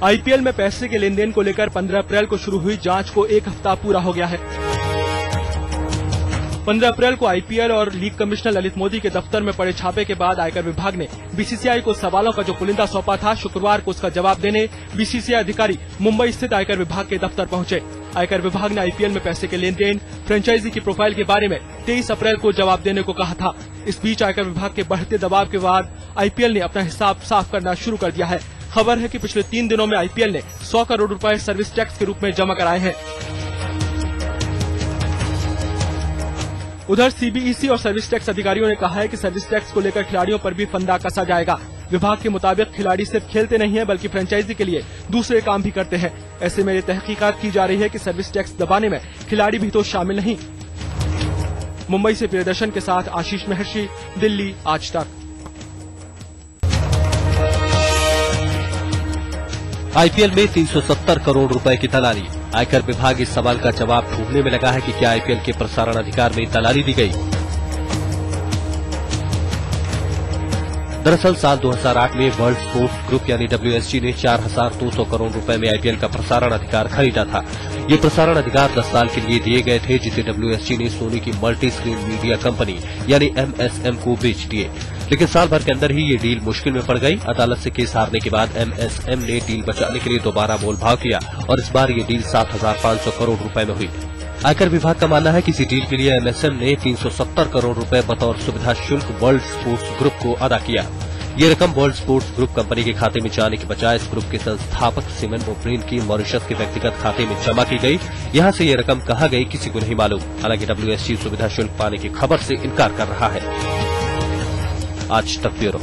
IPL में पैसे के लेन देन को लेकर 15 अप्रैल को शुरू हुई जांच को एक हफ्ता पूरा हो गया है। 15 अप्रैल को आईपीएल और लीग कमिश्नर ललित मोदी के दफ्तर में पड़े छापे के बाद आयकर विभाग ने बीसीसीआई को सवालों का जो पुलिंदा सौंपा था, शुक्रवार को उसका जवाब देने बीसीसीआई अधिकारी मुंबई स्थित आयकर विभाग के दफ्तर पहुंचे। आयकर विभाग ने आईपीएल में पैसे के लेन देन, फ्रेंचाइजी की प्रोफाइल के बारे में 23 अप्रैल को जवाब देने को कहा था। इस बीच आयकर विभाग के बढ़ते दबाव के बाद आईपीएल ने अपना हिसाब साफ करना शुरू कर दिया है। खबर है कि पिछले 3 दिनों में आईपीएल ने 100 करोड़ रुपए सर्विस टैक्स के रूप में जमा कराए हैं। उधर सीबीईसी और सर्विस टैक्स अधिकारियों ने कहा है कि सर्विस टैक्स को लेकर खिलाड़ियों पर भी फंदा कसा जाएगा। विभाग के मुताबिक खिलाड़ी सिर्फ खेलते नहीं है बल्कि फ्रेंचाइजी के लिए दूसरे काम भी करते हैं। ऐसे में ये तहकीकात की जा रही है कि सर्विस टैक्स दबाने में खिलाड़ी भी तो शामिल नहीं। मुंबई से प्रियदर्शन के साथ आशीष महर्षि, दिल्ली आज तक। आईपीएल में 370 करोड़ रुपए की दलाली। आयकर विभाग इस सवाल का जवाब ढूंढने में लगा है कि क्या आईपीएल के प्रसारण अधिकार में दलाली दी गई। दरअसल साल 2008 में वर्ल्ड स्पोर्ट्स ग्रुप यानी WSG ने 4200 करोड़ रुपए में आईपीएल का प्रसारण अधिकार खरीदा था। ये प्रसारण अधिकार 10 साल के लिए दिए गए थे, जिसे WSG ने सोनी की मल्टी स्क्रीन मीडिया कंपनी यानी MSM को बेच दिए। लेकिन साल भर के अंदर ही ये डील मुश्किल में पड़ गई। अदालत से केस हारने के बाद MSM ने डील बचाने के लिए दोबारा मोलभाव किया और इस बार ये डील 7,500 करोड़ रुपए में हुई। आयकर विभाग का मानना है कि इसी डील के लिए MSM ने 370 करोड़ रुपए बतौर सुविधा शुल्क वर्ल्ड स्पोर्ट्स ग्रुप को अदा किया। ये रकम वर्ल्ड स्पोर्ट्स ग्रुप कंपनी के खाते में जाने के बजाय इस ग्रुप के संस्थापक सिमन ओब्रेन की मॉरिशस के व्यक्तिगत खाते में जमा की गई। यहां से ये रकम कहां गई किसी को नहीं मालूम। हालांकि WSG सुविधा शुल्क पाने की खबर से इनकार कर रहा है। आज तक ब्यूरो।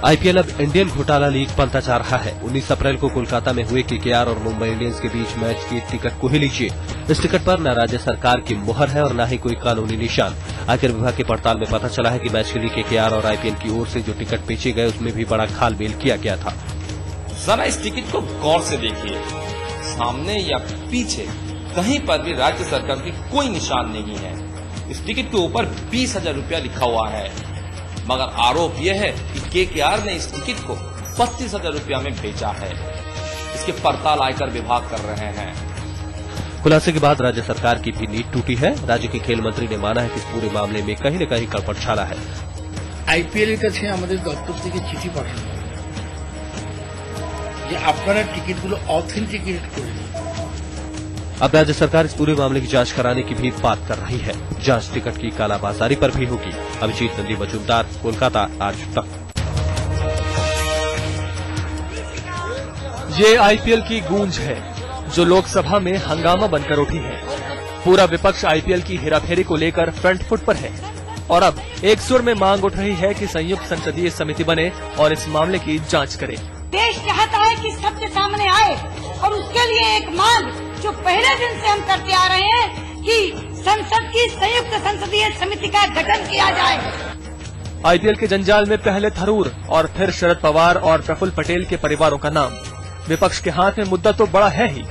आईपीएल अब इंडियन घोटाला लीग बनता जा रहा है। 19 अप्रैल को कोलकाता में हुए KKR और मुंबई इंडियंस के बीच मैच की टिकट को ही लीजिए। इस टिकट पर न राज्य सरकार की मुहर है और न ही कोई कानूनी निशान। आयकर विभाग की पड़ताल में पता चला है कि मैच के लिए KKR और आईपीएल की ओर से जो टिकट बेचे गए उसमें भी बड़ा खालमेल किया गया था। जरा इस टिकट को गौर से देखिए, सामने या पीछे कहीं पर भी राज्य सरकार की कोई निशान नहीं है। इस टिकट के ऊपर 20,000 रुपया लिखा हुआ है, मगर आरोप यह है कि KKR ने इस टिकट को 35,000 रुपया में बेचा है। इसकी पड़ताल आयकर विभाग कर रहे हैं। खुलासे के बाद राज्य सरकार की भी नींद टूटी है। राज्य के खेल मंत्री ने माना है कि इस पूरे मामले में कहीं न कहीं गड़बड़ छाला है। आईपीएल কাছে আমাদের দপ্তর থেকে চিঠি পাঠানো যে আপনারা টিকিটগুলো অথেন্টিকেট করে নিন। अब राज्य सरकार इस पूरे मामले की जांच कराने की भी बात कर रही है। जांच टिकट की कालाबाजारी पर भी होगी। अभिजीत नंदी मजूमदार, कोलकाता आज तक। ये आईपीएल की गूंज है जो लोकसभा में हंगामा बनकर उठी है। पूरा विपक्ष आईपीएल की हेराफेरी को लेकर फ्रंट फुट पर है और अब एक सुर में मांग उठ रही है कि संयुक्त संसदीय समिति बने और इस मामले की जांच करे। देश चाहता है कि सत्य सामने आए और उसके लिए एक मांग जो पहले दिन से हम करते आ रहे हैं कि संसद की संयुक्त संसदीय समिति का गठन किया जाए। आईपीएल के जंजाल में पहले थरूर और फिर शरद पवार और प्रफुल्ल पटेल के परिवारों का नाम। विपक्ष के हाथ में मुद्दा तो बड़ा है ही।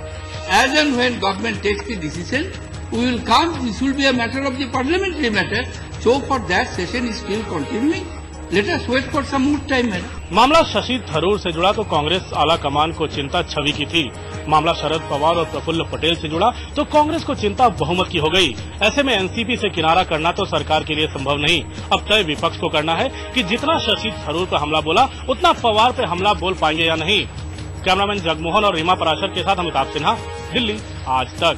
As and when government takes the decision, we will come. This will be a matter of the parliamentary matter. So for that session is still continuing. Let us wait for some more time. मामला शशि थरूर से जुड़ा तो कांग्रेस आला कमान को चिंता छवि की थी। मामला शरद पवार और प्रफुल्ल पटेल से जुड़ा तो कांग्रेस को चिंता बहुमत की हो गई। ऐसे में एनसीपी से किनारा करना तो सरकार के लिए संभव नहीं। अब तय विपक्ष को करना है कि जितना शशि थरूर पर हमला बोला उतना पवार पे हमला बोल पाएंगे या नहीं। कैमरामैन जगमोहन और रीमा पराशर के साथ अमिताभ सिन्हा, दिल्ली आज तक।